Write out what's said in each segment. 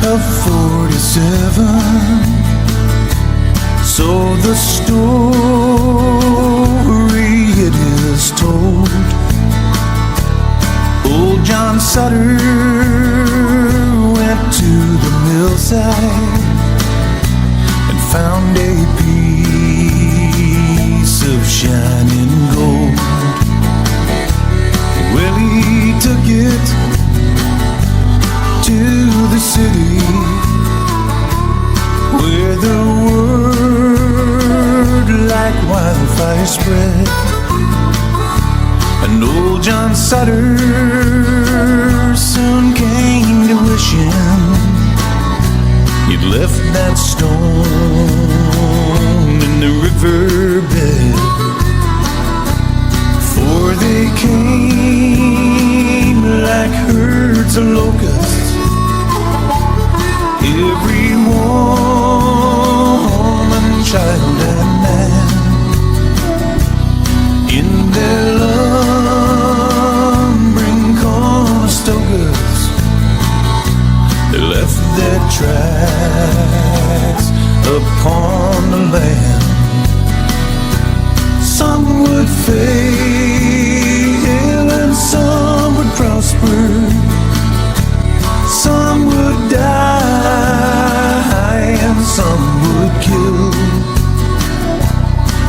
of 47. So the story it is told. Old John Sutter went to the millside and found a piece of shining gold. Well, he took it to the city where the word like wildfire spread. And old John Sutter soon came to wishing he'd left that stone in the riverbed. For they came like herds of locusts, every woman, child, and man. In their lumbering Conestogas, they left their tracks upon the land. Some would fail and some would prosper. Some would die and some would kill.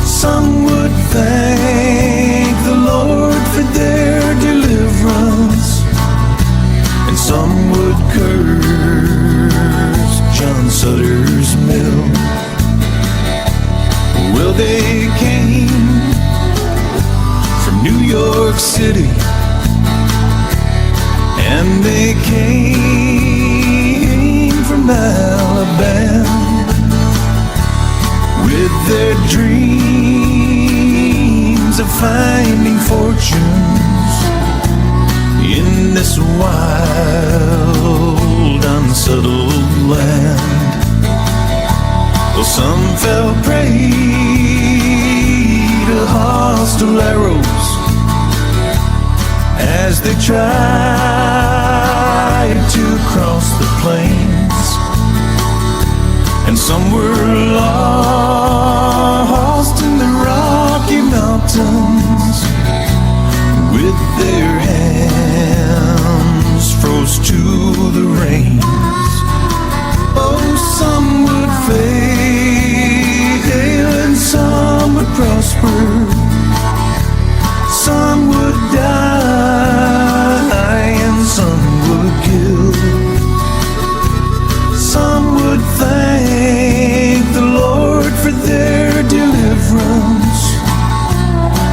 Some would thank the Lord for their deliverance, and some would curse John Sutter's mill. Well, they came from New York City, and they came from Alabama with their dreams of finding fortunes in this wild, unsettled land. Well, some fell prey to hostile arrows as they tried to cross the plains, and some were lost in the Rocky Mountains with their hands froze to the rains. Oh, some would fail and some would prosper. Some would die and some would kill. Some would thank the Lord for their deliverance,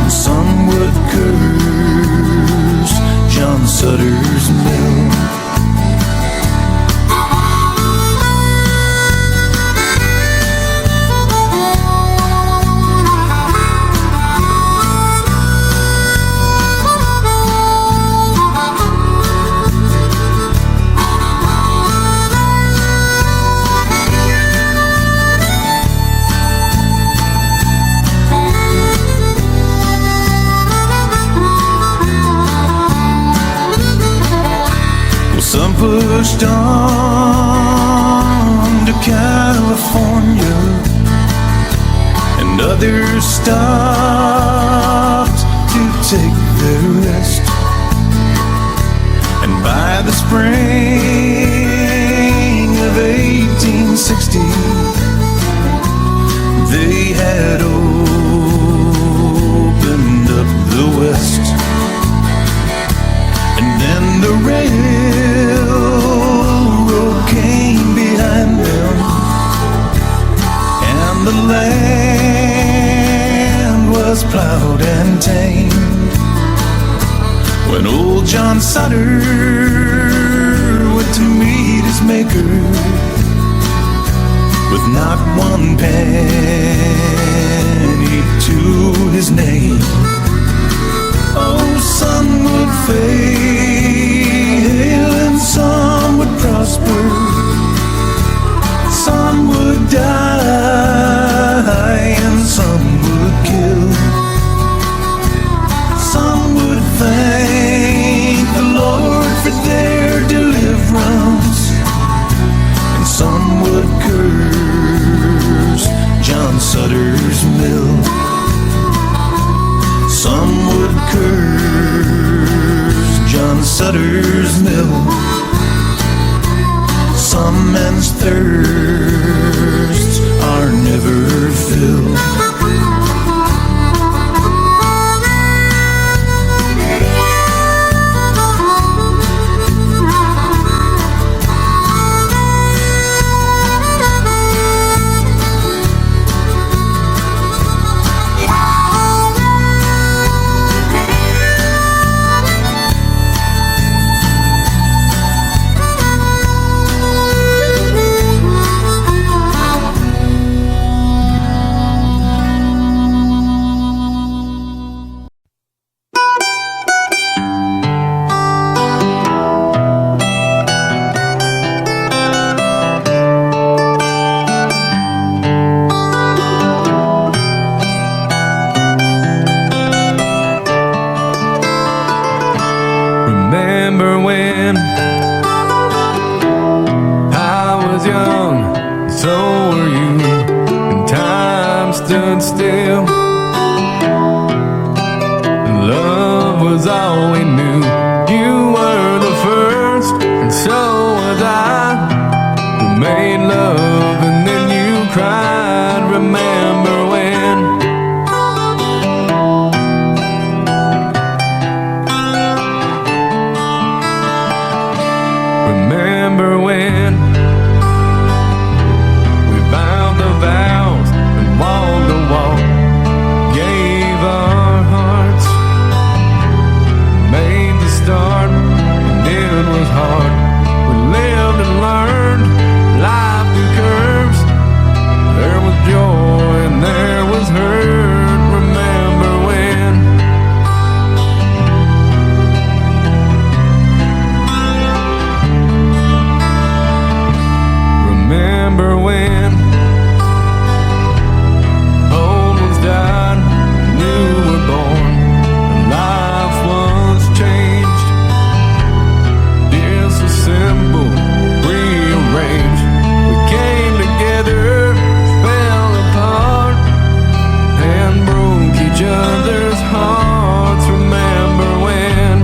and some would curse John Sutter's mill. Some pushed on to California, and others stopped to take their rest. And by the spring of 1860, they had opened up the West. And then the railroad came behind them, and the land was plowed and tamed. When old John Sutter went to meet his maker with not one penny to his name. Oh, some would fail and some would prosper. Some would die and some would kill. Some would thank the Lord for their deliverance, Sutter's Mill. Some men's thirsts are never filled. Remember when I was young, so were you, and time stood still. Love was all we knew. You were the first, and so was I. We made love and then you cried. Remember when? Remember when we bound the vows and walked the walk, gave our hearts, made the start, and it was hard. We lived and learned life through curves. There was joy and there was hurt. Remember when? Remember when old ones died, new were born, and life was changed. Deals so simple, rearranged. We came together, fell apart, and broke each other's hearts. Remember when?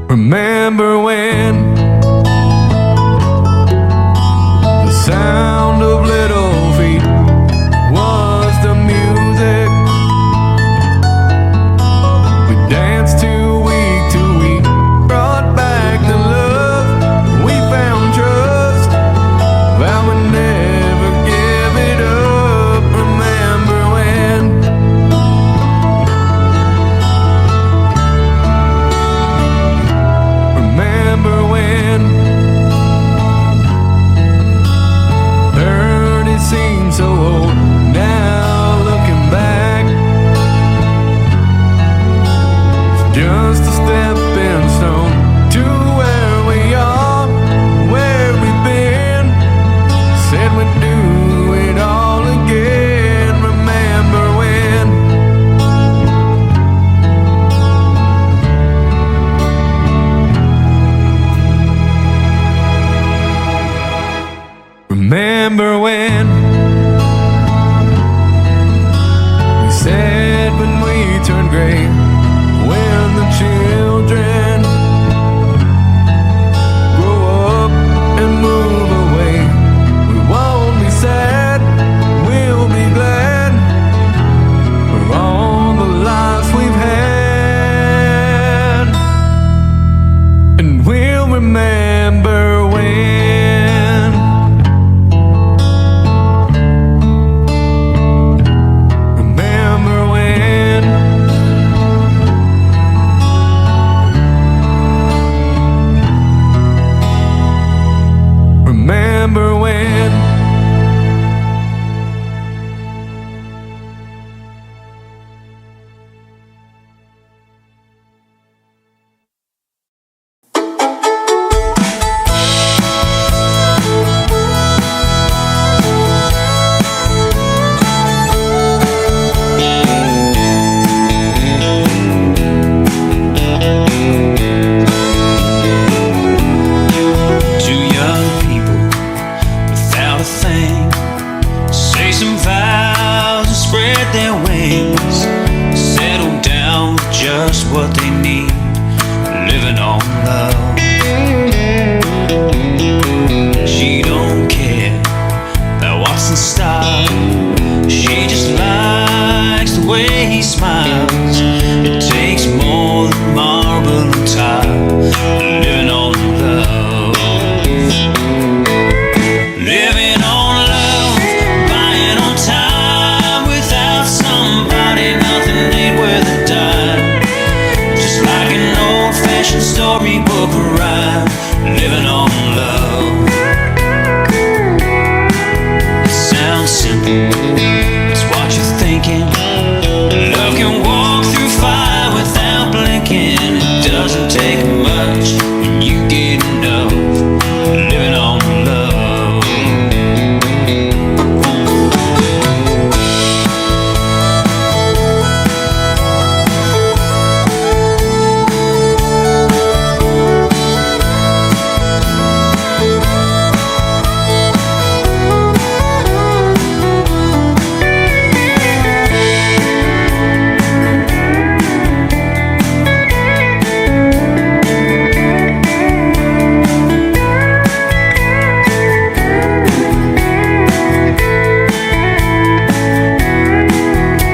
Remember when the sound of little feet was the music we danced to week, brought back the love, we found trust, vowed we'd never give it up. Remember when? Remember when 30 seems so old now, looking back, it's just a stepping stone to where we are, where we've been. Said we'd do it all again. Remember when? Remember when we said when we turned gray, when the children their wings, settle down with just what they need, living on love. She don't care about what's in style, she just likes the way he smiles. It takes more than marble and tile, living on love. Living on love, buying on time. Without somebody, nothing ain't worth a dime. Just like an old-fashioned storybook rhyme, living on love. It sounds simple, it's what you're thinking. Love can walk through fire without blinking. It doesn't take much when you get enough, living on love.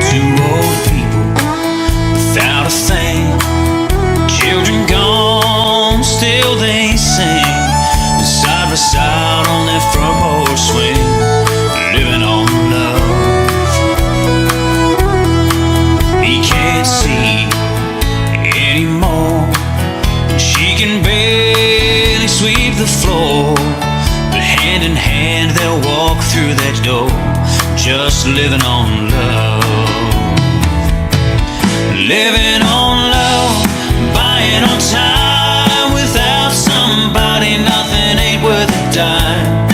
Two old people without a thing, children gone, still they sing, side by side on their front porch swing, living on love. He can't see anymore, and she can barely sweep the floor, but hand in hand they'll walk through that door, just living on love. Living on love, buying on time. Without somebody, nothing ain't worth a dime.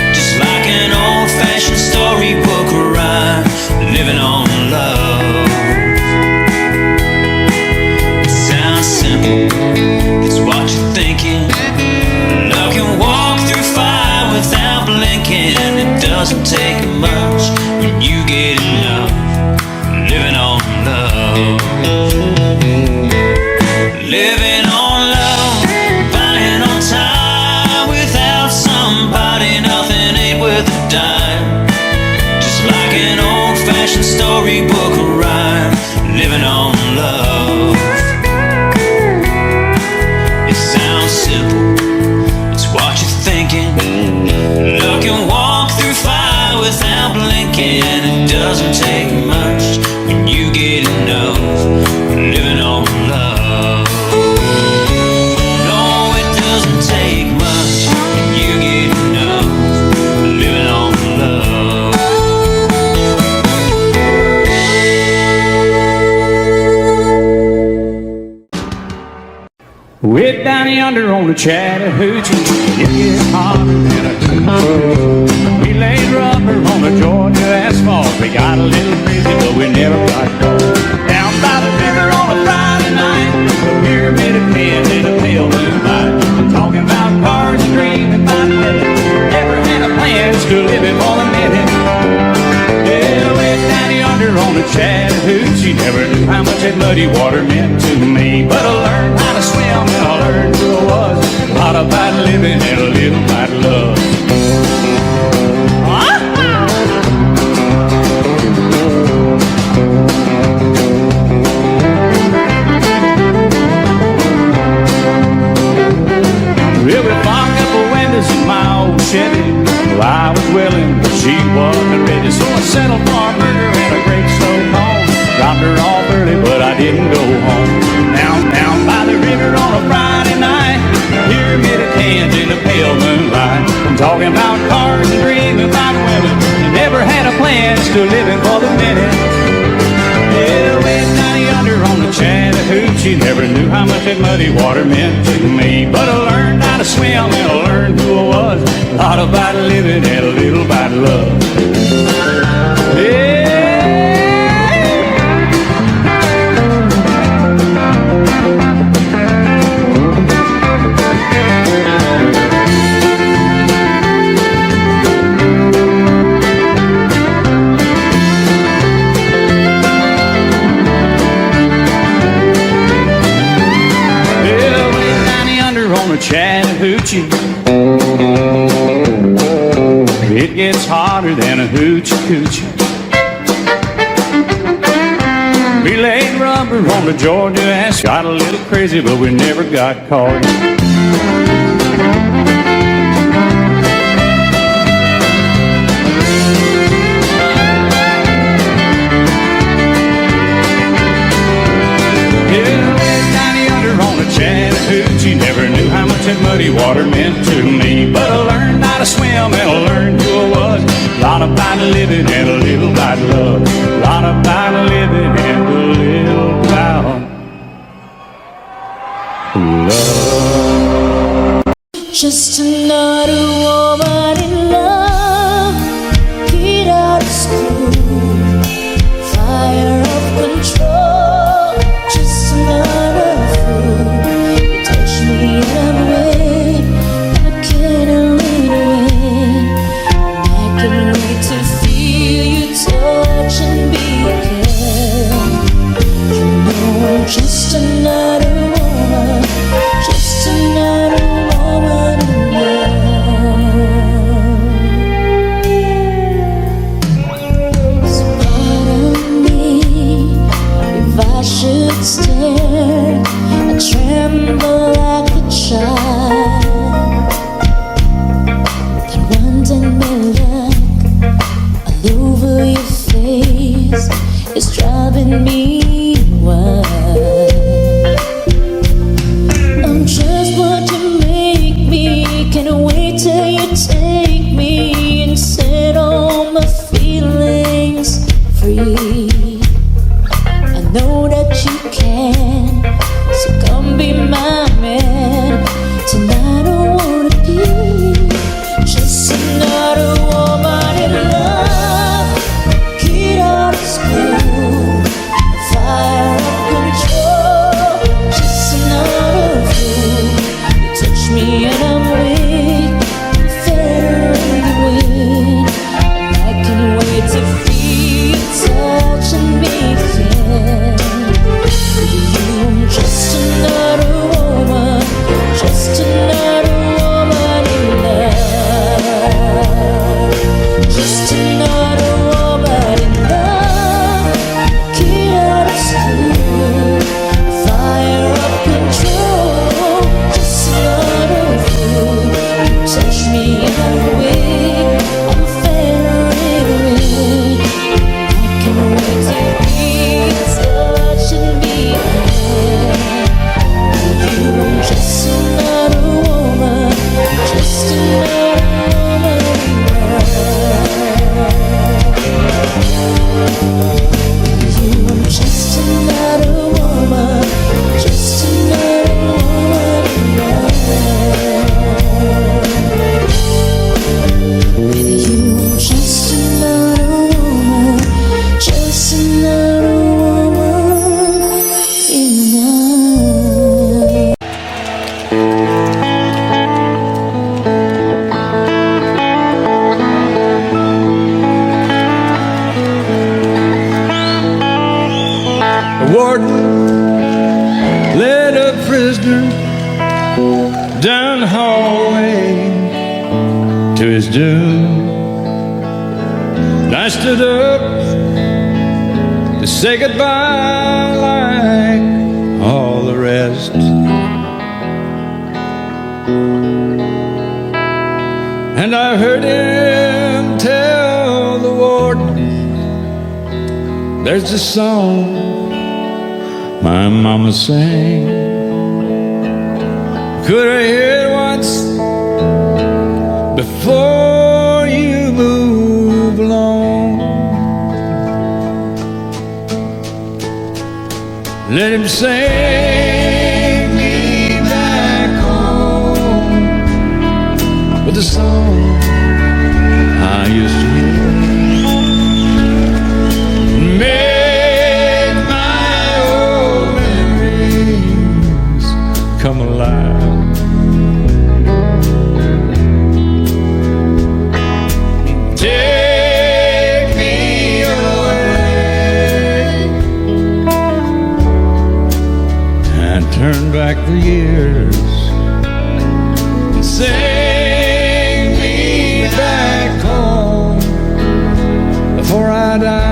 Just like an old-fashioned storybook rhyme, living on love. It sounds simple, it's what you're thinking. Love can walk through fire without blinking. It doesn't take much when you get enough, living on love. Living on love, buying on time. Without somebody, nothing ain't worth a dime. Just like an old-fashioned storybook rhyme, living on love. It sounds simple, it's what you're thinking. Love can walk through fire without blinking. It doesn't take much when you get enough, living on love. No, it doesn't take much when you get enough, living on love. Way down yonder on the Chattahoochee, it gets hotter than a cookie. We laid rubber on the Georgia asphalt. We got a little crazy, but we never got caught. Down by the river on a Friday night, the pyramid of heads in a pale moonlight. Talking about cars and dreaming about living. Never had a plan, still living for the minute. Yeah, way down yonder on the Chattahoochee, never knew how much that muddy water meant to me. But I learned how to swim and I learned who I was. A lot about living and a little about love. Well, we fogged up the windows in my old Chevy. Well, I was willing, but she wasn't ready. So I settled for a burger and a great slow cone. Dropped her off early, but I didn't go home. Down by the river on a Friday night, pyramid of cans in the pale moonlight. I'm talking about cars and dreaming about women. You never had a plan, still living for the minute. Yeah, way down yonder on the Chattahoochee, never knew how much that muddy water meant to me. But I learned how to swim and I learned who I was. A lot about living and a little about love. Yeah. hoochie. It gets hotter than a hoochie coochie. We laid rubber on the Georgia ass. Got a little crazy, but we never got caught. Chattahoochee, never knew how much that muddy water meant to me. But I learned how to swim and I learned who I was. A lot about living and a little about love. A lot about living and a little about love. Just another woman in love. Get out of school, fire of control. Just another fool. Just another woman, just another woman in love. So pardon me if I should stare. I tremble like a child. That wanting me look all over your face is driving me wild. I'm just what you make me. Can't wait till you take me and set all my feelings free. I know that you can, so come be my man. Tonight I wanna be just another woman in love. Get out of school, fire of control. Just another fool. You touch me and I'm weak, I'm fair in the wind. And I can't wait to feel you touching me again. You, I'm just another woman, just another woman in love. Just another woman in love. Get out of school, fire up control. Just another fool. You touch me and I'm weak, I'm fair in the wind. I can't wait to be touching me again. You, I'm just another woman, just another woman in love. You, I'm just another woman, just another woman in love. With you, I'm just another woman, just another woman in love. The warden led a prisoner down the hallway to his doom. And I stood up to say goodbye like all the rest. And I heard him tell the warden, there's a song my mama sang. Could I hear it once before you move along? Let him sing me back home with the song I used to hear. Make my old memories come alive. Take me away and turn back the years and say I die.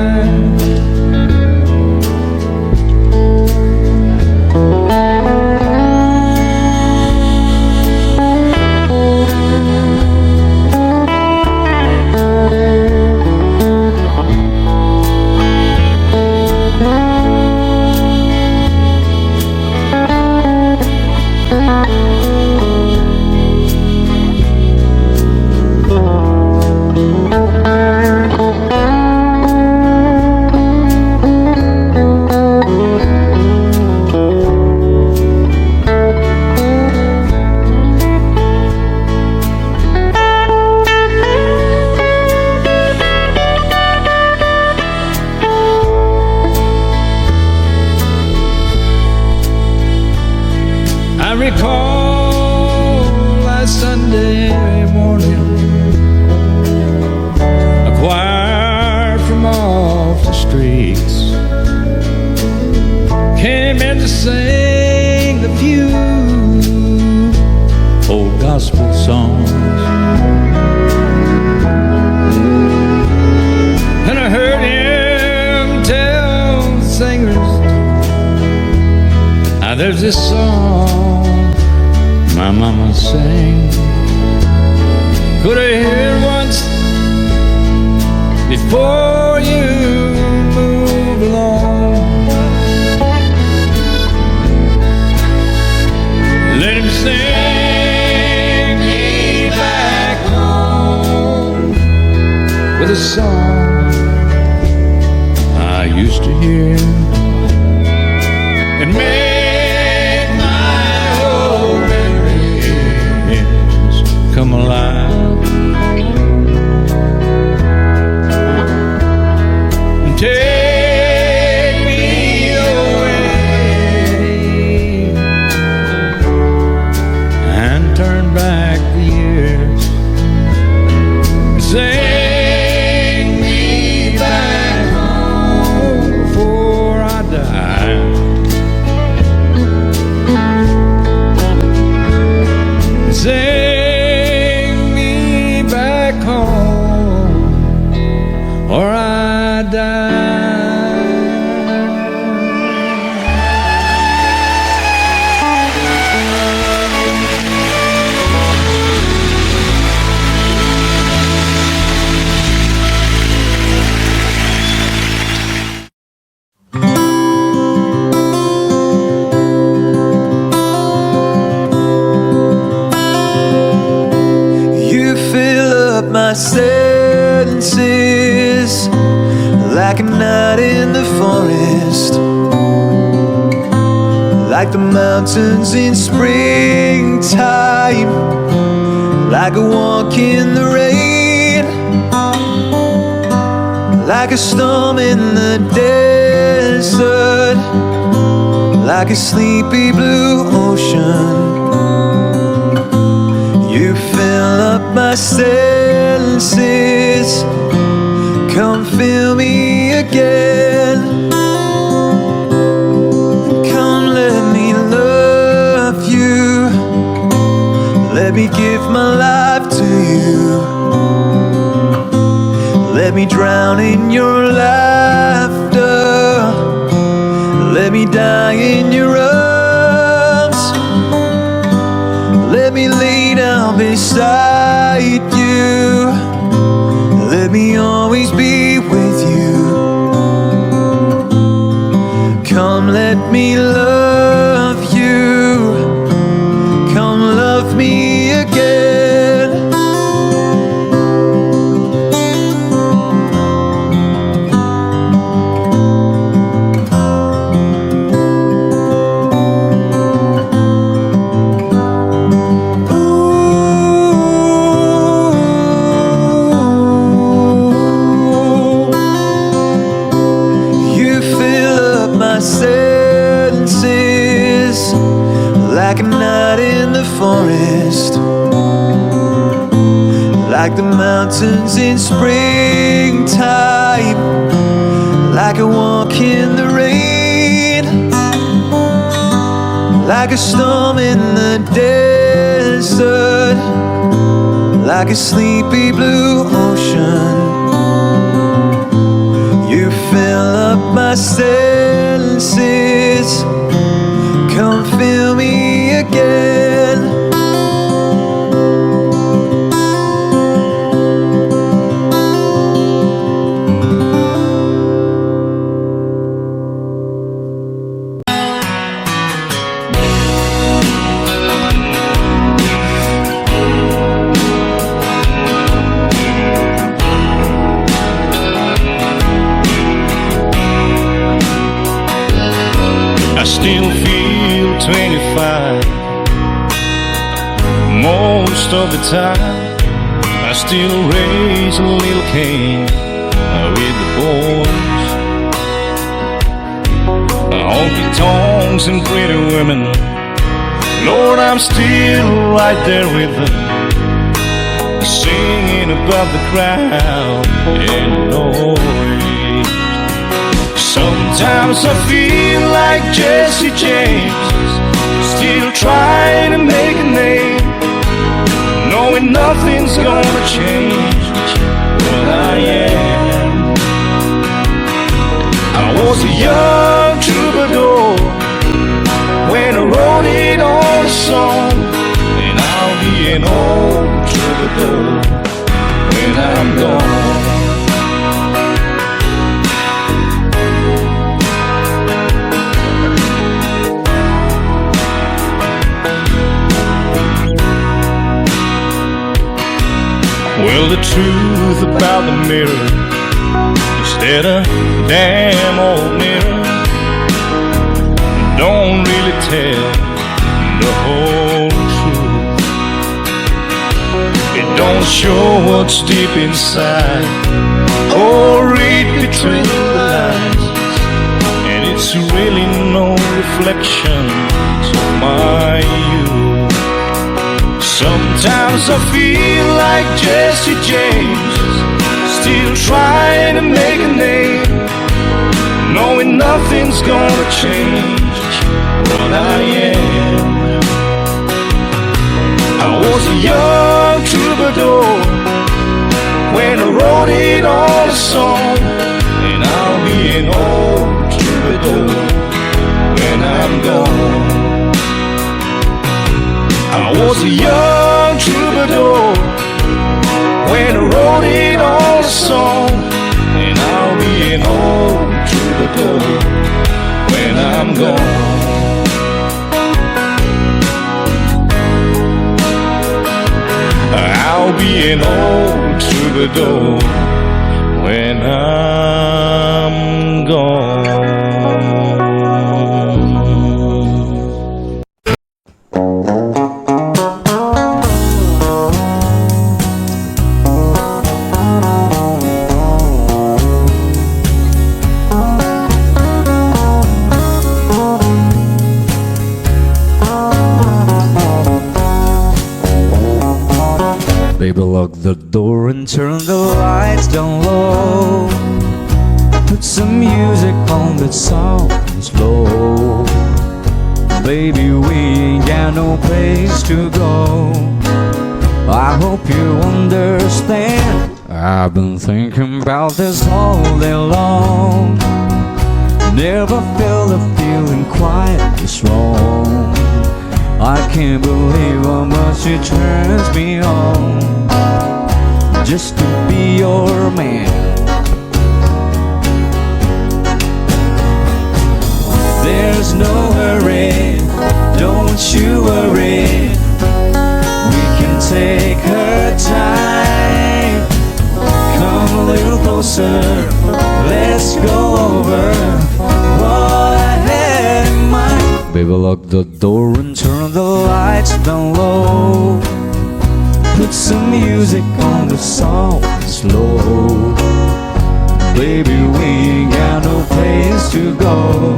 I recall last Sunday morning, a choir from off the streets came in to sing the few old gospel songs. And I heard him tell the singers, now there's this song my mama sang. Could I hear it once before you move along? Let him sing me back home with a song I used to hear and make my old memories come alive. And take me away and turn back the years. Sing me back home before I die. Sing me back home or I die. You fill up my senses like a night in the forest, like the mountains in springtime, like a walk in the rain, like a storm in the desert, like a sleepy blue ocean. You fill up my senses, come fill me again. Come let me love you, let me give my life to you. Let me drown in your laughter, let me die in your arms. Let me lay down beside you, let me always be with you. Come let me love you, come love me again. Senses like a night in the forest, like the mountains in springtime, like a walk in the rain, like a storm in the desert, like a sleepy blue ocean. fill up my senses. Come fill me again. I still feel 25 most of the time. I still raise a little Cain with the boys. Honky tonks and pretty women, Lord, I'm still right there with them, singing above the crowd and noise. Sometimes I feel like Jesse James, still trying to make a name, knowing nothing's gonna change what I am. I was a young troubadour when I wrote it on a song, and I'll be an old troubadour when I'm gone. Well, the truth about the mirror is that a damn old mirror don't really tell the whole truth. It don't show what's deep inside or read between the lines, and it's really no reflection of my youth. Sometimes I feel like Jesse James, still trying to make a name, knowing nothing's gonna change what I am. I was a young troubadour when I wrote it on a song, and I'll be an old troubadour when I'm gone. I was a young troubadour when I wrote it on a song, and I'll be an old troubadour when I'm gone. I'll be an old troubadour when I'm gone. Baby, lock the door and turn the lights down low. Put some music on that's soft and slow. Baby, we ain't got no place to go. I hope you understand. I've been thinking about this all day long. Never felt a feeling quite this wrong. I can't believe how much it turns me on just to be your man. There's no hurry, don't you worry. We can take her time. Come a little closer, let's go over what I had in mind. Baby, lock the door and turn the lights down low. Put some music on the soft and slow. Baby, we ain't got no place to go.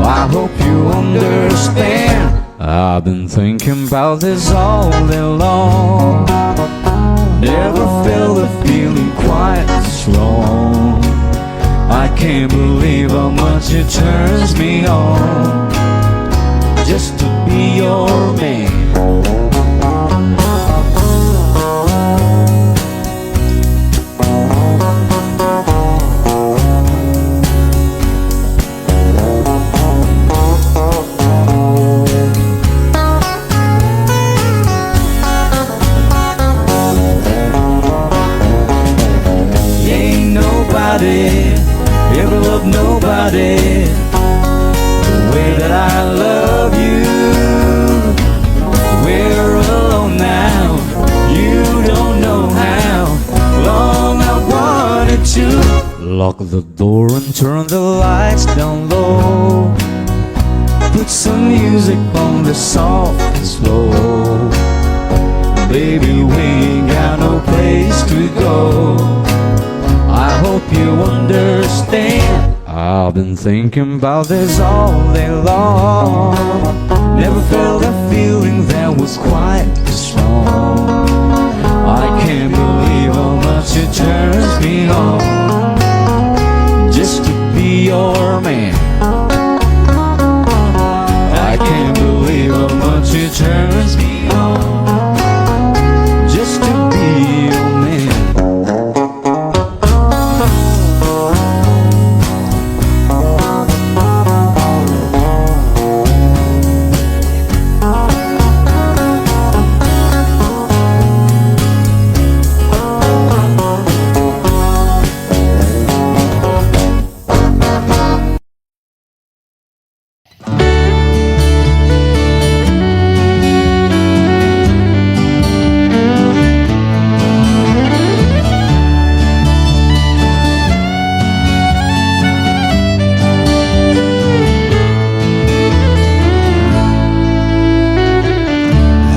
I hope you understand. I've been thinking about this all day long. Never felt a feeling quite strong. I can't believe how much it turns me on just to be your man. Lock the door and turn the lights down low. Put some music on the soft and slow. Baby, we ain't got no place to go. I hope you understand. I've been thinking about this all day long. Never felt a feeling that was quite this strong. I can't believe how much it turns me on just to be your man. I can't believe how much it turns me on just to be your man.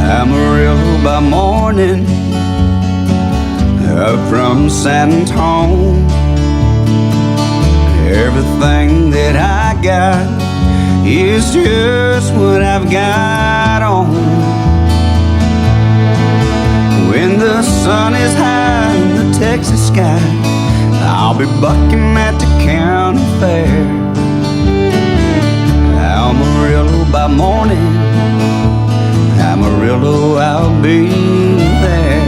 Amarillo by morning, up from San Antonio. Everything that I got is just what I've got on. When the sun is high in the Texas sky, I'll be bucking at the county fair. Amarillo by morning, Amarillo, I'll be there.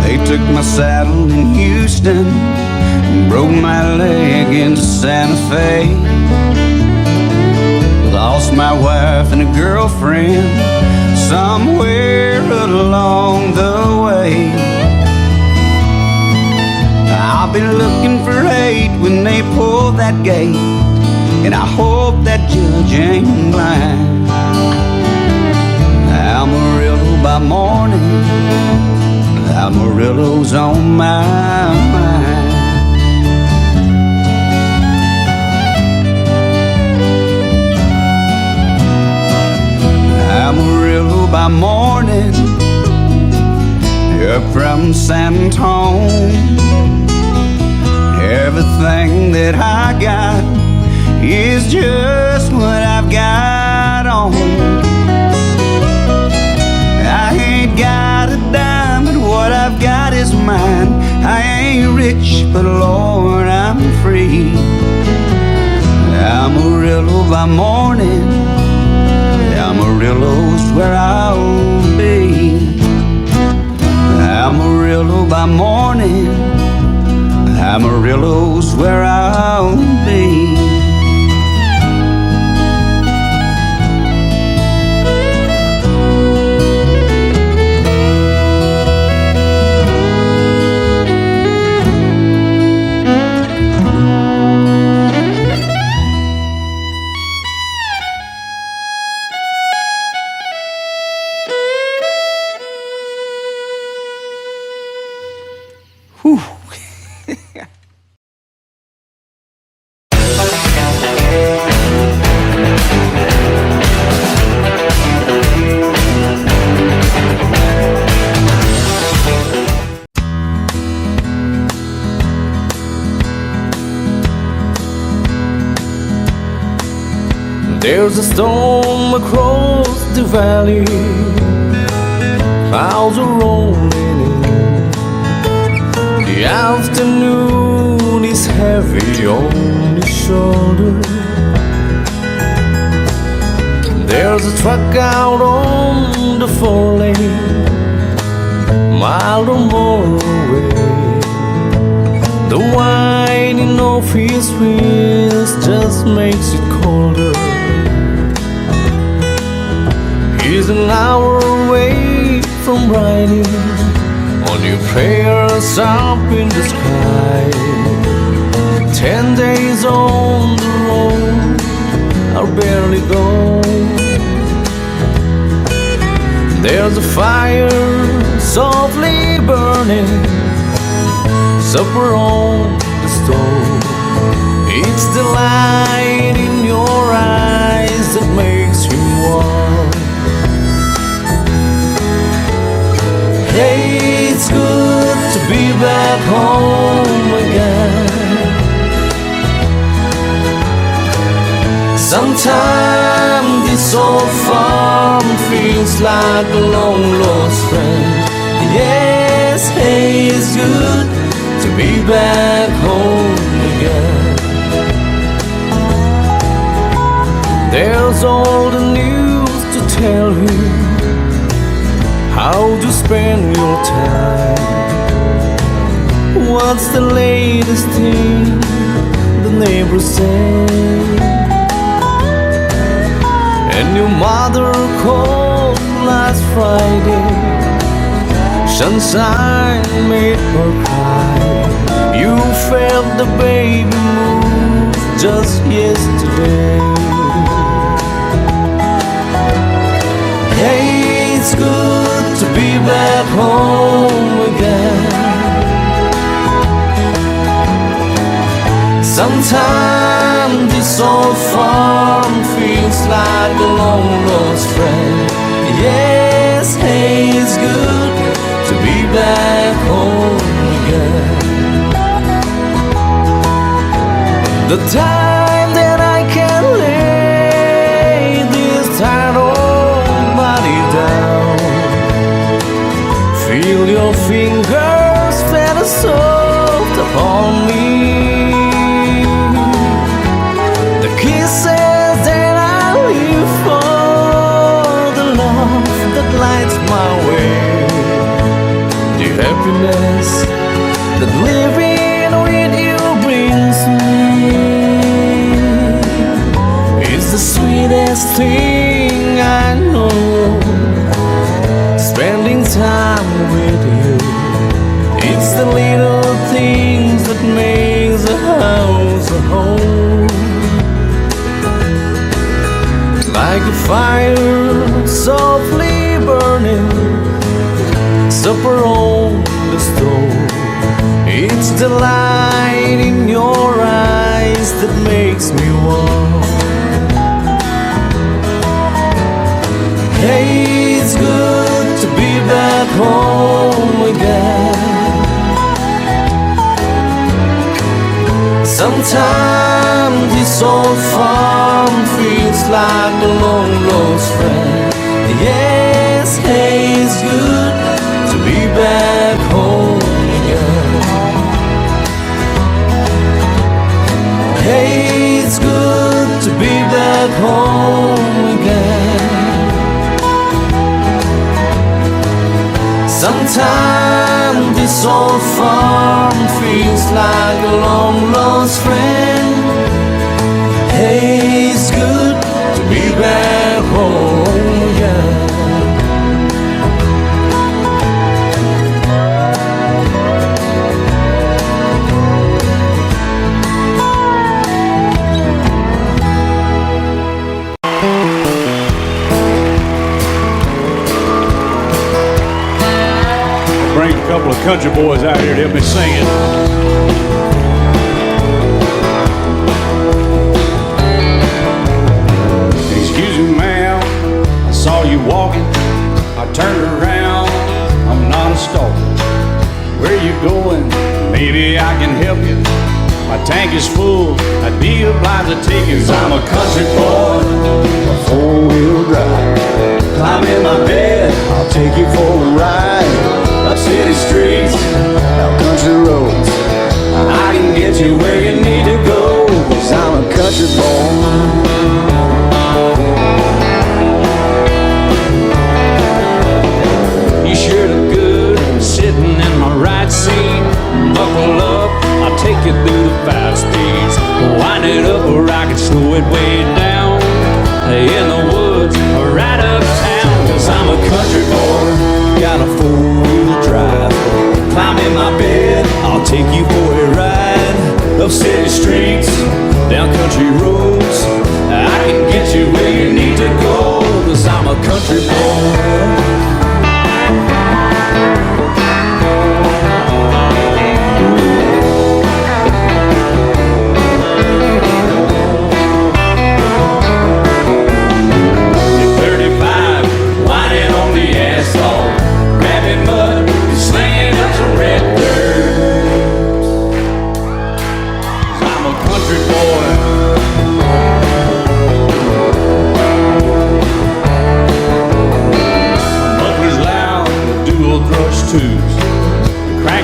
They took my saddle in Houston and broke my leg in Santa Fe. Lost my wife and a girlfriend somewhere along the way. I'll be looking for hate when they pull that gate, and I hope that judge ain't blind. Amarillo by morning, Amarillo's on my mind. Amarillo by morning, up from San Antonio. Everything that I got is just what I've got on. I ain't got a dime, but what I've got is mine. I ain't rich, but Lord, I'm free. Amarillo by morning, Amarillo's where I'll be. Amarillo by morning, Amarillo's where I'll be. Whew. There's a storm across the valley, clouds are rolling in. The afternoon is heavy on his shoulder. There's a truck out on the 4-lane, mile or more away. The whining of his wheels just makes it colder. He's an hour away from riding on your prayers up in the sky. 10 days on the road are barely gone. There's a fire softly burning, supper on the stove. It's the light in your eyes that makes you warm. Hey, it's good to be back home again. Sometimes this old farm feels like a long lost friend. Yes, hey, it's good to be back home again. There's all the news to tell you how to spend your time. What's the latest thing the neighbors say? And your mother called last Friday. Sunshine made her cry. You felt the baby move just yesterday. Hey, it's good to be back home again. Sometimes this old farm feels like a long lost friend. Yes, hey, it's good to be back home again. The time that I can lay this tired old body down, feel your fingers feather soft upon me. The kisses that I live for, the love that lights my way, the happiness that living with you brings me. It's the sweetest thing I know, spending time with you. It's the little things that makes a house a home. Like a fire softly burning, supper on the stove. It's the light in your eyes that makes me warm. Hey, it's good to be back home again. Sometimes this old farm feels like a long lost friend. Yes, hey, it's good to be back home again. Hey, it's good to be back home again. Sometimes this old farm feels like a long lost friend. Hey, it's good to be back home again. Bring a couple of country boys out here to help me sing it. Excuse me, ma'am, I saw you walking. I turned around, I'm not a stalker. Where you going? Maybe I can help you. My tank is full, I'd be obliged to take you. 'Cause I'm a country boy, a four-wheel drive. Climb in my bed, I'll take you for a ride. Up city streets, down country roads, I can get you where you need to go. 'Cause I'm a country boy. You sure look good sitting in my right seat. Buckle up, I'll take you through the 5 speeds. Wind it up or I can slow it way down. In the woods or right uptown. 'Cause I'm a country boy, got a 4-wheel drive. Climb in my bed, I'll take you for a ride. Up city streets, down country roads, I can get you where you need to go. 'Cause I'm a country boy.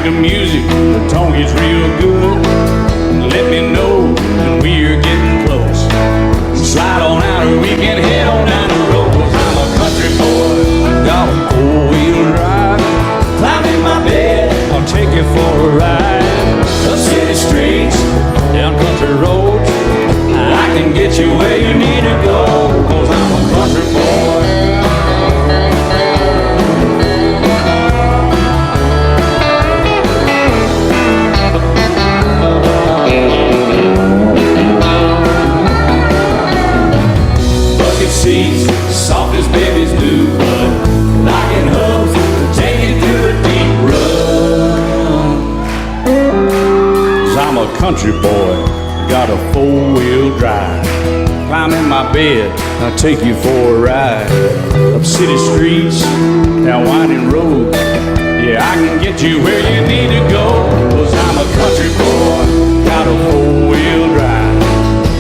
like the music, the tone gets real good. Let me know when we're getting close. Slide on out or we can head on down the road. 'Cause I'm a country boy, got a four-wheel drive. Climb in my bed, I'll take you for a ride. Up city streets, down country roads, I can get you where you need to go. 'Cause I'm a country boy. Seats, soft as babies do, but locking hubs to take you through a deep run. 'Cause I'm a country boy, got a four-wheel drive. Climb in my bed, I'll take you for a ride. Up city streets, down winding roads, yeah, I can get you where you need to go. 'Cause I'm a country boy, got a four-wheel drive.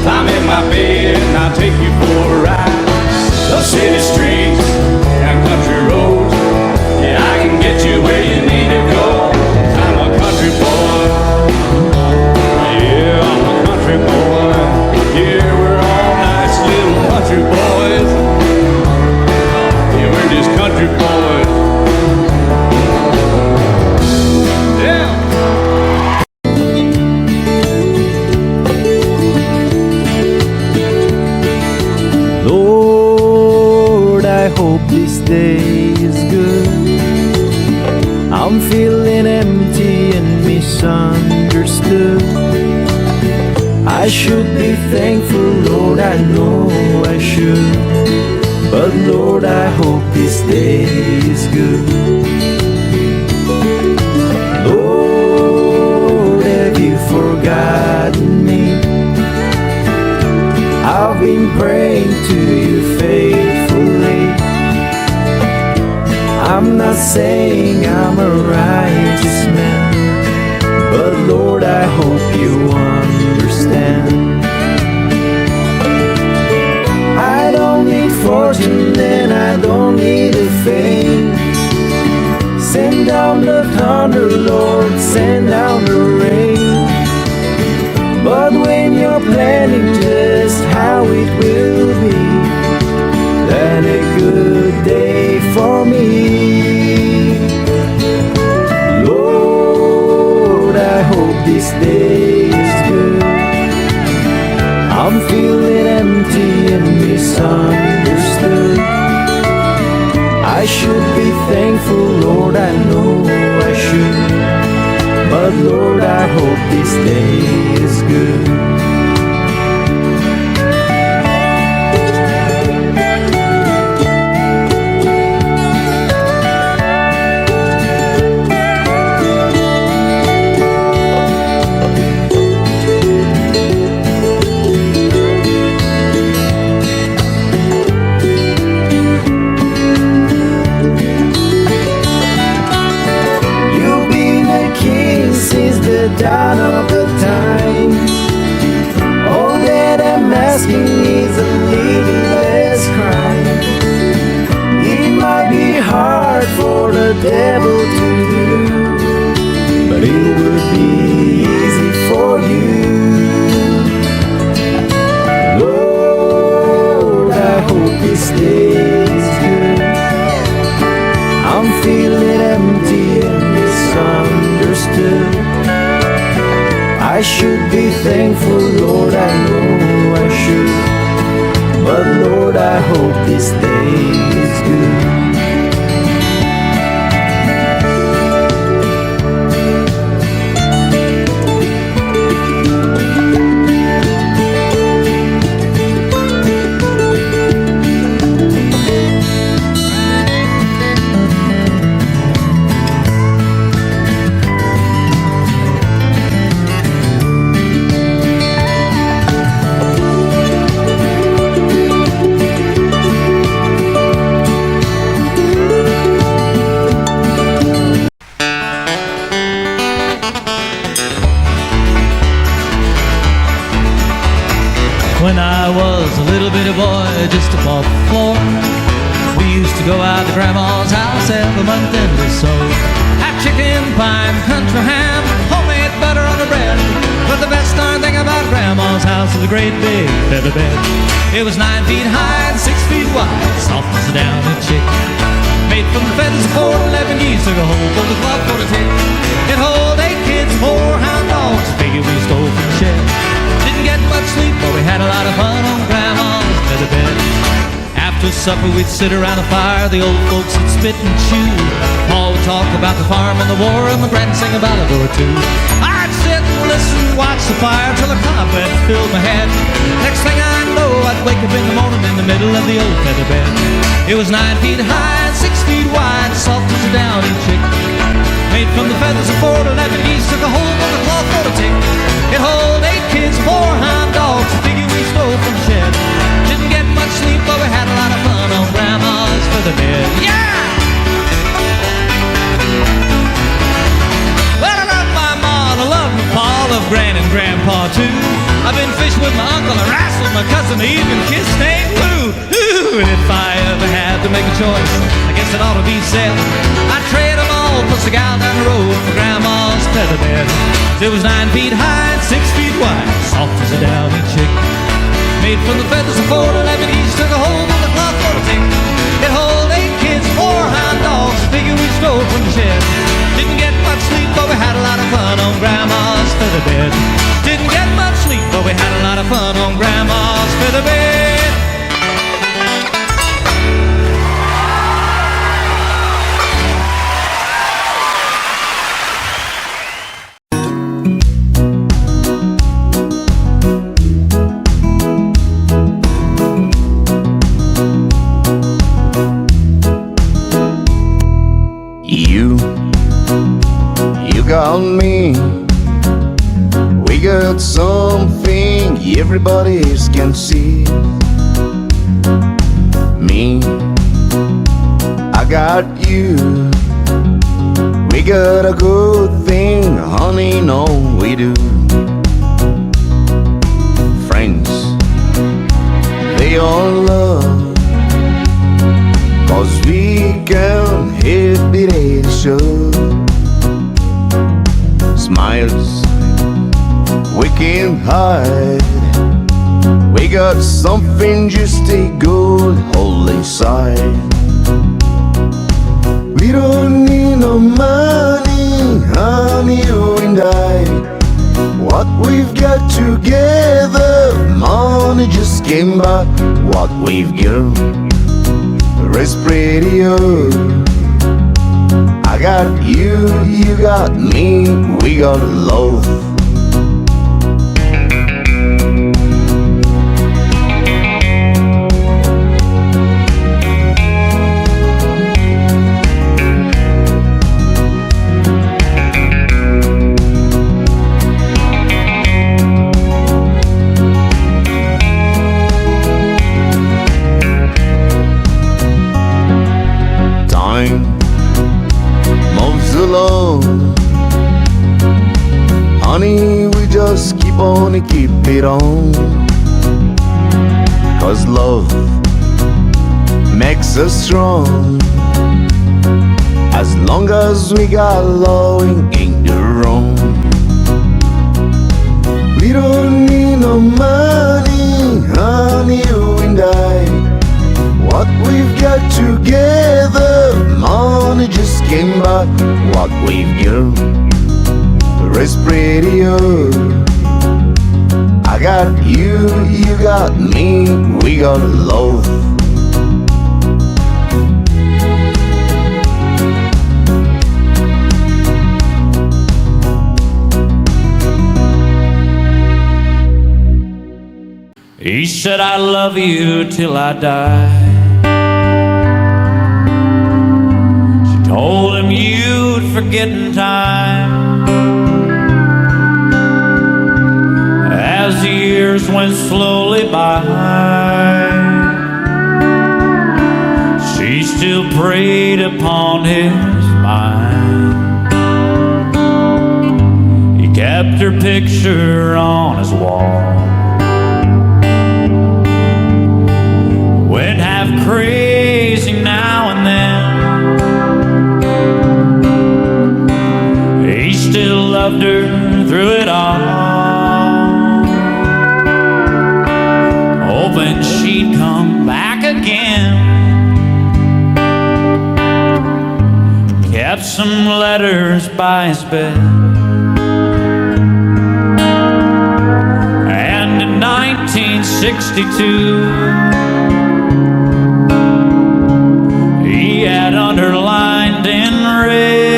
Climb in my bed and I'll take you for a ride. Up city streets and country roads, yeah, I can get you where you need to go. I'm a country boy, yeah, I'm a country boy. Yeah, we're all nice little country boys. Yeah, we're just country boys. Yeah. Lord, I hope this day is good. I'm feeling empty and misunderstood. I should be thankful, Lord, I know I should. But Lord, I hope this day is good. Lord, have you forgotten me? I've been praying to you faithfully. I'm not saying I'm a righteous man, but Lord, I hope you understand. I don't need fortune and I don't need a fame. Send down the thunder, Lord, send down the rain. But when you're planning just how it will be, then a good day for me. Lord, I hope this day is good. I'm feeling empty and misunderstood. I should be thankful, Lord, I know I should. But Lord, I hope this day is good. Dawn of the time. All that I'm asking is a little less crime. It might be hard for the devil to do, but it would be easy for you. Lord, I hope this day is good. I'm feeling empty and misunderstood. I should be thankful, Lord, I know I should. But Lord, I hope this day is good. When I was a little bitty boy just above the floor, we used to go out to Grandma's house every month end or so. Have chicken pie and country ham, homemade butter on the bread. But the best darn thing about Grandma's house is a great big feather bed. It was 9 feet high and 6 feet wide, soft as a downy chick. Made from the feathers of 4 to 11 geese, took a whole full of club for the tick. It hold 8 kids, 4 hound dogs, figure we stole from the shed. Didn't get much sleep, but we had a lot of fun on Grandma's feather bed. After supper we'd sit around the fire, the old folks would spit and chew. Pa would talk about the farm and the war, and my grand sing a ballad or two. I'd sit and listen, watch the fire till the cobwebs filled my head. Next thing I know, I'd wake up in the morning in the middle of the old feather bed. It was 9 feet high and 6 feet wide, soft as a downy chick. Made from the feathers of 4 to 11 geese, took a hold on the cloth for the tick. It hold 8 kids, 4 hound dogs, a figure we stole from the shed. Didn't get much sleep, but we had a lot of fun on Grandma's feather bed. Yeah! Well, I love my ma, I love my pa, I love Gran and Grandpa too. I've been fishing with my uncle, I wrestled my cousin, I even kissed Aunt Lou. Ooh, and if I ever had to make a choice, I guess it ought to be Seth. I'd trade them all plus a gal down the road for Grandma's feather bed. It was 9 feet high and 6 feet wide, soft as a downy chick. Made from the feathers of 4 to 11 geese, took a hold on the cloth for the tick. It hold 8 kids, 4 hound dogs, a figure we stole from the shed. Didn't get much sleep, but we had a lot of fun on Grandma's feather bed. Didn't get much sleep, but we had a lot of fun on Grandma's feather bed. You got me. We got something everybody else can see. Me, I got you. We got a good thing, honey, no we do. Friends, they all love, 'cause we can hit the ratio. Smiles we can't hide. We got something just a good hole inside. We don't need no money, honey, you and I. What we've got together, money just came by. What we've got is pretty old. I got you, you got me, we got love. Time moves along, honey, we just keep on and keep it on. 'Cause love makes us strong. As long as we got love, it ain't wrong. We don't need no money, honey, you and I. What we've got together, money just came by. What we've got is pretty old. I got you, you got me, we got love. He said, I love you till I die. She told him you'd forget in time. As the years went slowly by, she still preyed upon his mind. He kept her picture on his wall. Went half crazy now and then, loved her through it all, hoping she'd come back again. Kept some letters by his bed, and in 1962 he had underlined in red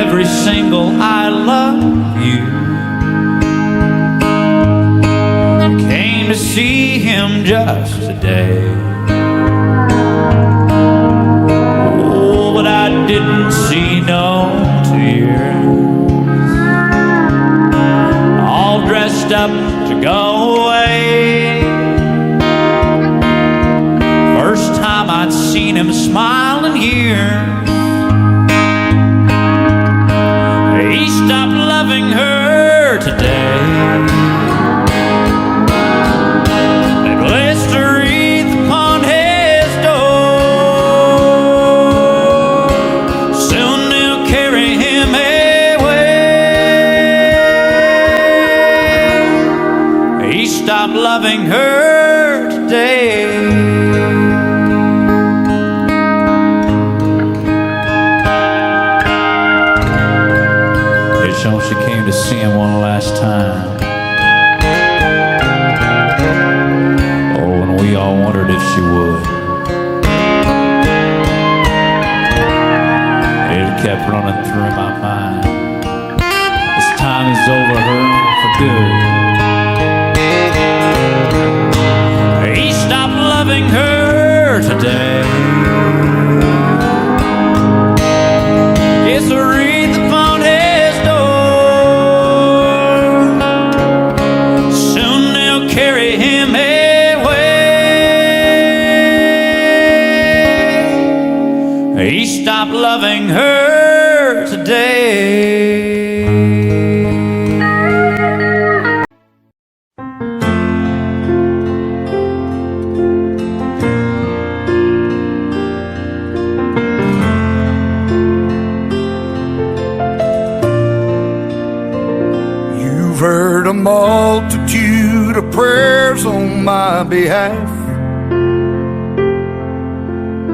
every single I love you. Came to see him just today. Oh, but I didn't see no tears. All dressed up to go away. First time I'd seen him smile in years. He stopped loving her today. They placed a wreath upon his door. Soon they'll carry him away. He stopped loving her today. So she came to see him one last time. Oh, and we all wondered if she would. It kept running through my mind. This time is over her for good. He stopped loving her today. It's a wreath upon his door. Soon they'll carry him away. He stopped loving her today. You've heard a multitude of prayers on my behalf,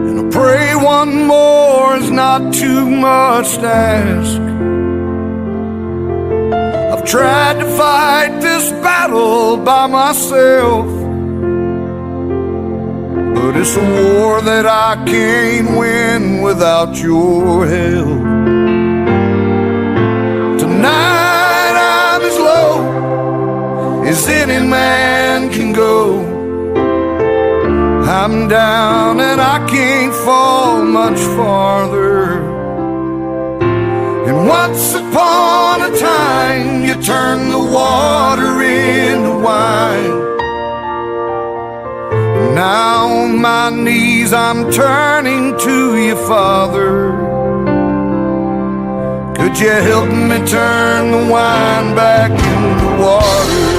and I pray one more is not too much to ask. I've tried to fight this battle by myself, but it's a war that I can't win without your help. Tonight I'm as low as any man can go. I'm down and I can't fall much farther. And once upon a time you turned the water into wine. Now on my knees I'm turning to you, Father. Could you help me turn the wine back into water?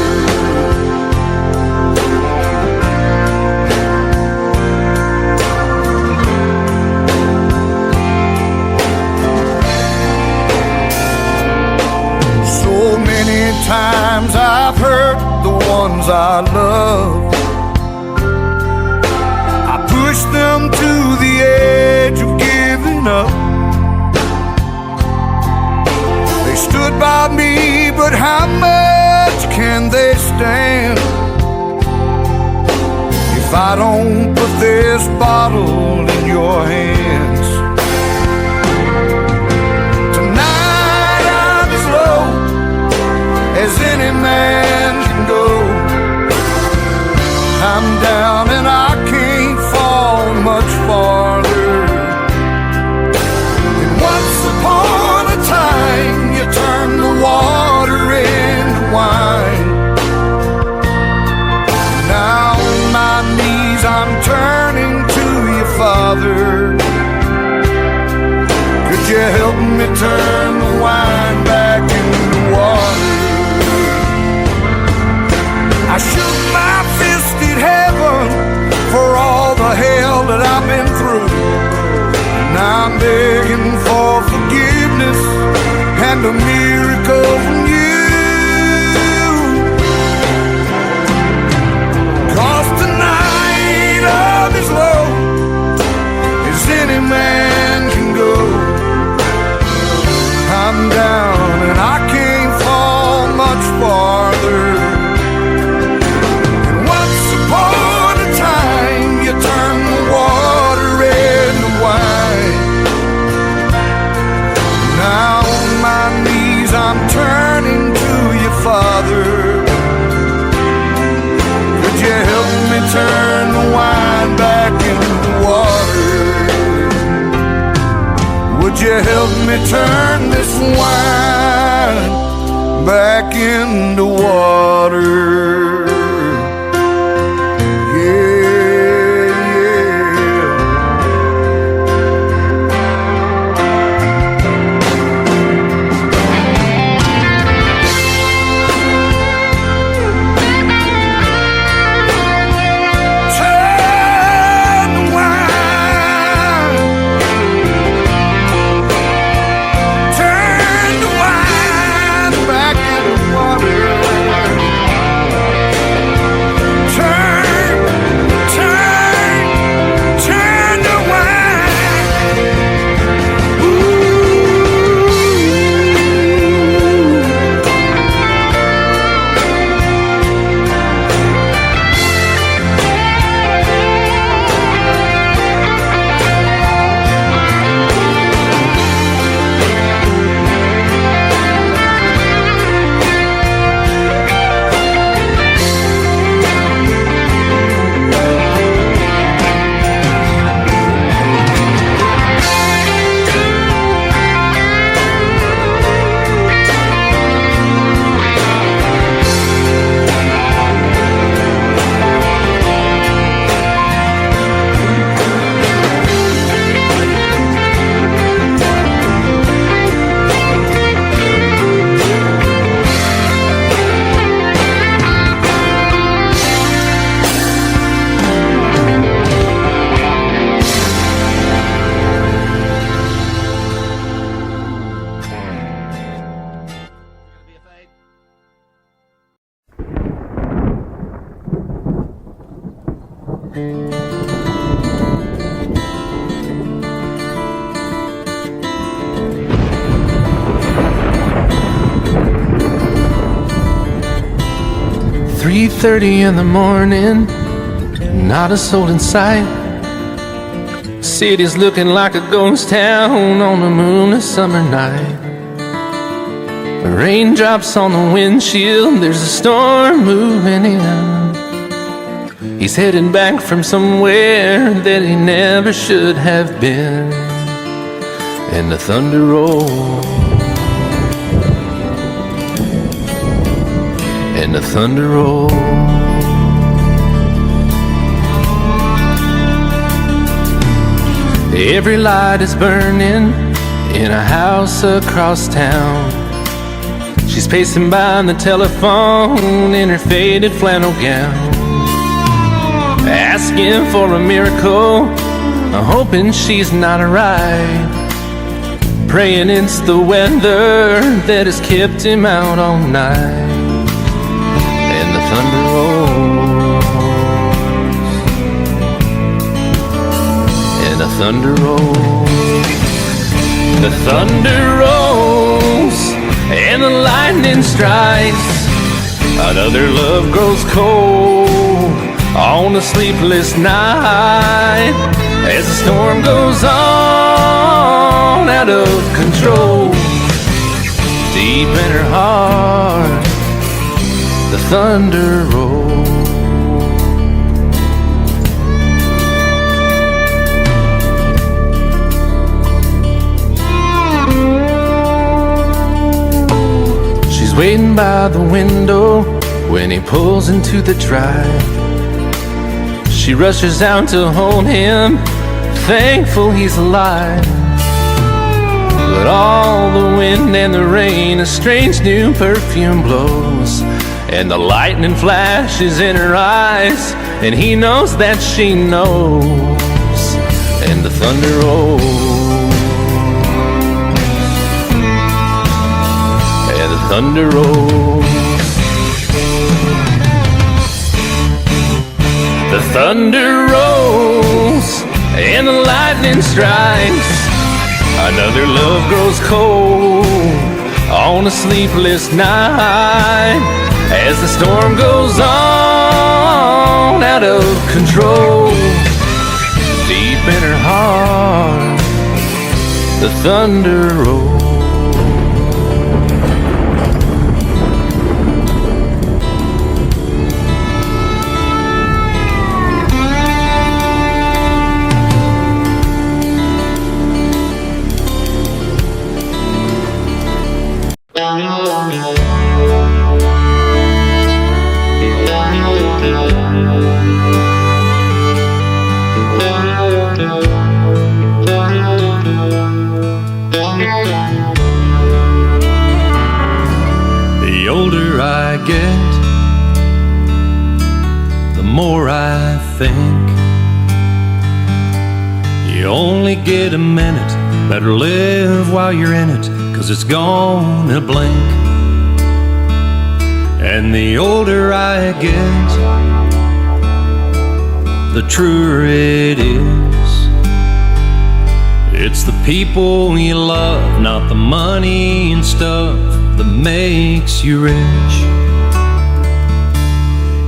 So many times I've hurt the ones I love. I pushed them to the edge of giving up. They stood by me, but how much can they stand if I don't put this bottle in your hands? Tonight I'm as low as any man can go. I'm down and I can't fall much farther. And once upon a time you turned the water into wine. Now on my knees I'm turning to you, Father. and a miracle from you. 'Cause tonight love is low as any man can go. I'm down and I can't fall much farther. And once upon a time you turned the water red and white. Now on my knees I'm turning to you, Father. Could you help me turn the wine back into water? Would you help me turn this wine back into water? Yeah, yeah. 3:30 in the morning, not a soul in sight. City's looking like a ghost town on a moonless summer night. Raindrops on the windshield, there's a storm moving in. He's heading back from somewhere that he never should have been. And the thunder rolls, and the thunder rolls. Every light is burning in a house across town. She's pacing by the telephone in her faded flannel gown, asking for a miracle, hoping she's not alright, praying it's the weather that has kept him out all night. And the thunder rolls, and the thunder rolls, the thunder rolls, and the lightning strikes. Another love grows cold on a sleepless night, as the storm goes on out of control. Deep in her heart, the thunder rolls. She's waiting by the window when he pulls into the drive. She rushes out to hold him, thankful he's alive. But all the wind and the rain, a strange new perfume blows, and the lightning flashes in her eyes, and he knows that she knows. And the thunder rolls, thunder rolls. The thunder rolls and the lightning strikes. Another love grows cold on a sleepless night as the storm goes on out of control. Deep in her heart, the thunder rolls. The older I get, the more I think. You only get a minute, better live while you're in it, 'cause it's gonna blink. And the older I get, the truer it is. It's the people you love, not the money and stuff that makes you rich.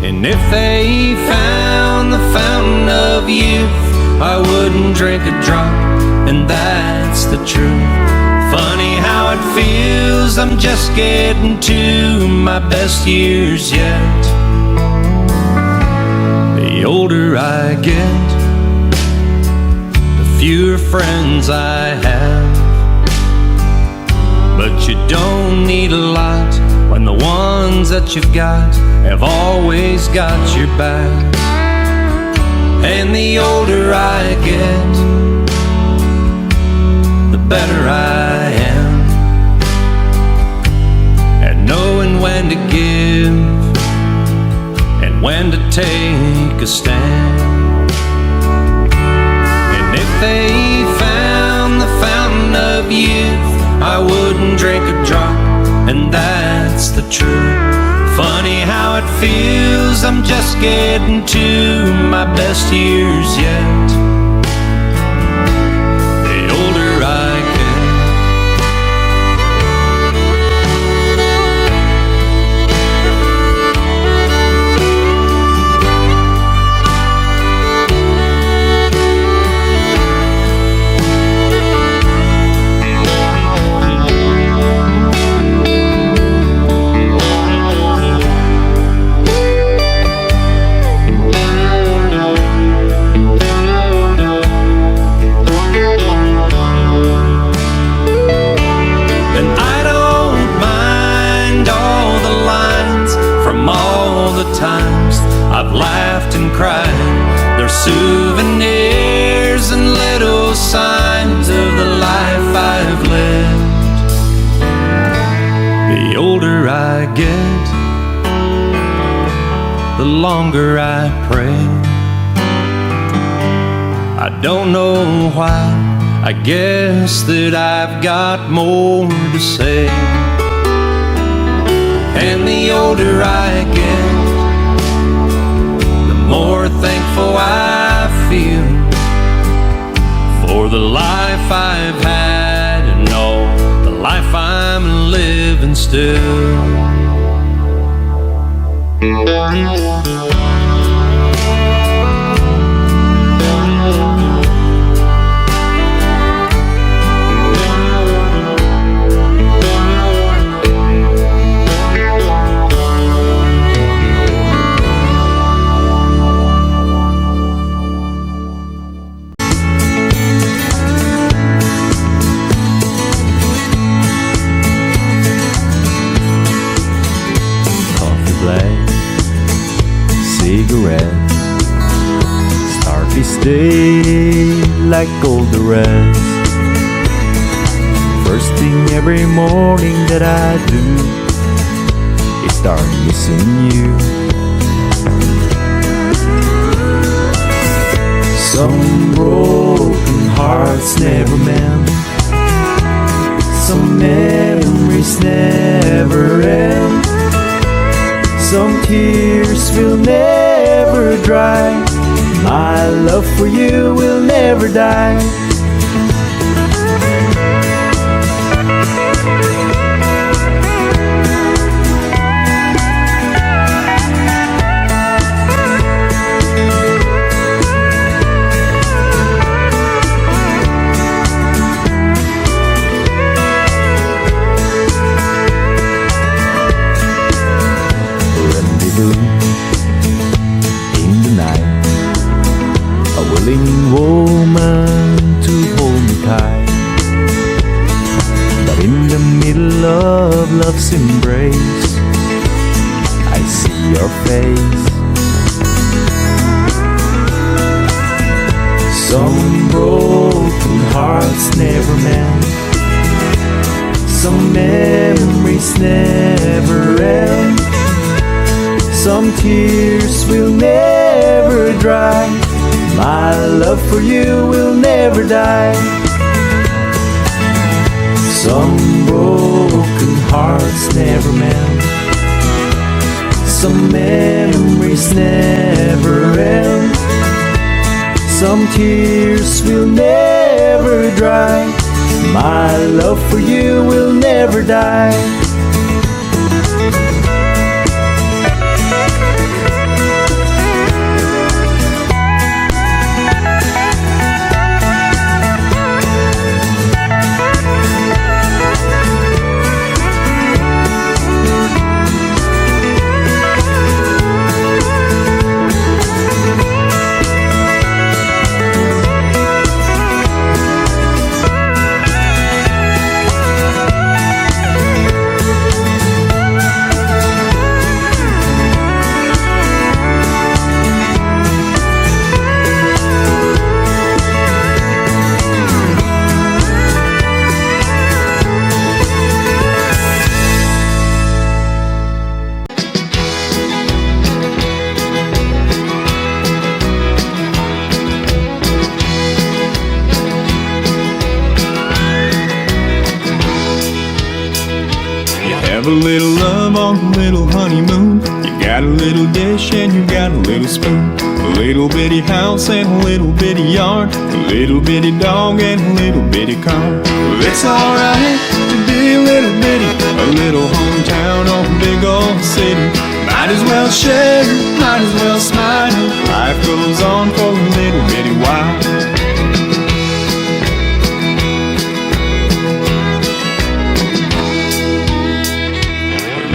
And if they found the fountain of youth, I wouldn't drink a drop, and that's the truth. Funny how it feels, I'm just getting to my best years yet. The older I get, the fewer friends I have. But you don't need a lot when the ones that you've got have always got your back. And the older I get, the better I am at knowing when to give and when to take a stand. And if they found the fountain of youth, I wouldn't drink a drop, and that's the truth. Funny how it feels, I'm just getting to my best years yet. The older I get. Times I've laughed and cried, they're souvenirs and little signs of the life I've lived. The older I get, the longer I pray. I don't know why, I guess that I've got more to say. And the older I get, more thankful I feel for the life I've had and all the life I'm living still. Cigarettes start this day like all the rest. First thing every morning that I do is start missing you. Some broken hearts never mend, some memories never Some tears will never dry. My love for you will never die. In the night, a willing woman to hold me tight. But in the middle of love's embrace, I see your face. Some broken hearts never mend. Some memories never end. Some tears will never dry. My love for you will never die. Some broken hearts never mend. Some memories never end. Some tears will never dry. My love for you will never die. Have a little love on a little honeymoon. You got a little dish and you got a little spoon. A little bitty house and a little bitty yard. A little bitty dog and a little bitty car. Well, it's alright to be a little bitty. A little hometown or a big old city. Might as well share, might as well smile. Life goes on for a little bitty while.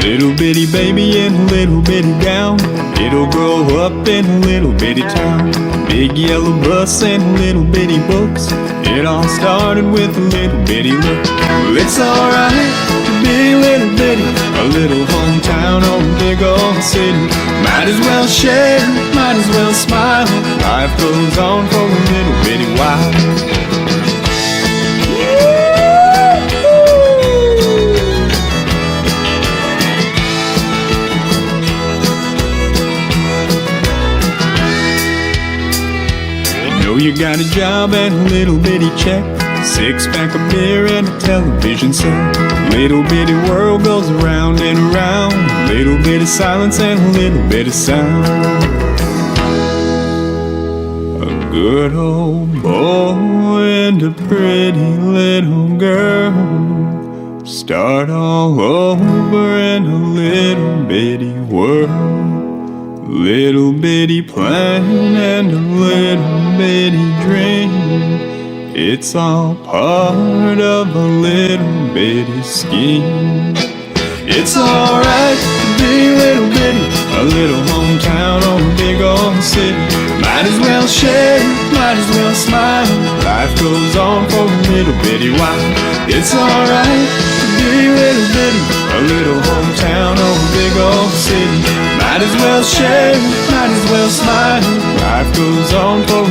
Little bitty baby in a little bitty gown. It'll grow up in a little bitty town. Big yellow bus and a little bitty books. It all started with a little bitty look. Well, it's alright to be a little bitty. A little hometown or a big old city. Might as well share, might as well smile. Life goes on for a little bitty while. You got a job and a little bitty check. 6-pack of beer and a television set. Little bitty world goes around and around. Little bit of silence and a little bit of sound. A good old boy and a pretty little girl start all over in a little bitty world. Little bitty plan and a little bitty dream. It's all part of a little bitty scheme. It's alright to be a little bitty. A little hometown or a big old city. Might as well share, might as well smile. Life goes on for a little bitty while. It's alright to be a little bitty. A little hometown or a big old city. Might as well share, might as well smile. Life goes on for